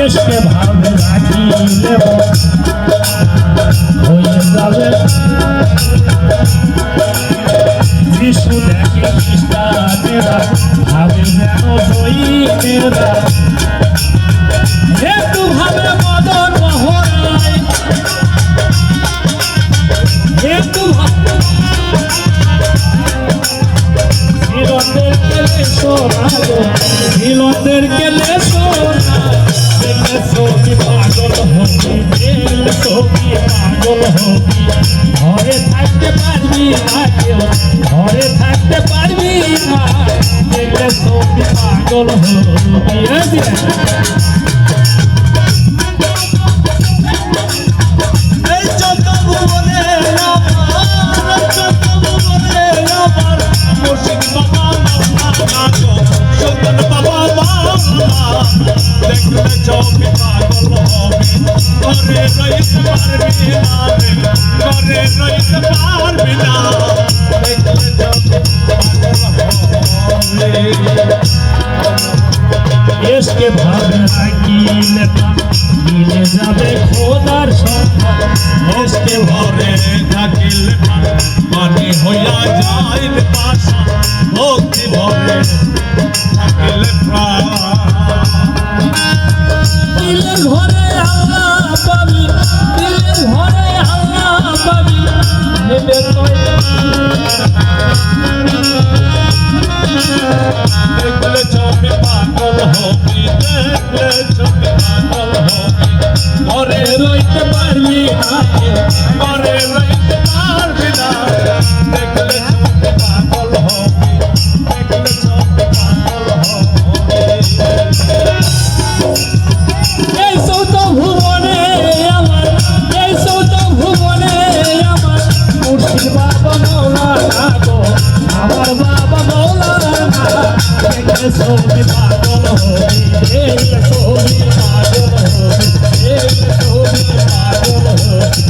SK ভাবে রাখিলে হয়ে যাবে যিশু দেখে খ্রিস্টানেরা ভাবে যেন জয়ীরা একটু ভাবে মদন মোহনায় একটু মিলনদের গেলে সোনা মিলনদের গেলে সোনা দেখলে ছবি পাগল হবি দেখলে ছবি পাগল হবি ঘরে থাকতে পারবি না কেউ ঘরে থাকতে পারবি না দেখলে ছবি পাগল হবি इसके भावना की मिले जावे खोदार इसके भरे থাকিল পানি হইয়া যাইল পাশা ভক্তি ভরে থাকিল প্রাণ দিলের ঘরে আল্লাহ পাবি দিলের ঘরে আল্লাহ পাবি নেবে দেখলে চোখে পাগল হবি দেখলে চোখে পাগল হবি ঘরে রইতে পারবি না ঘরে রইতে পারবি না দেখলে চোখে পাগল হবি দেখলে চোখে পাগল হবি এই সৌত ভুবনে আমার এই সৌত ভুবনে আমার মুর্শিদ বাবা মৌলানা গো আমার বাবা মৌলানা দেখলে ছবি পাগল হবি দেখলে ছবি পাগল হবি দেখলে ছবি পাগল হবি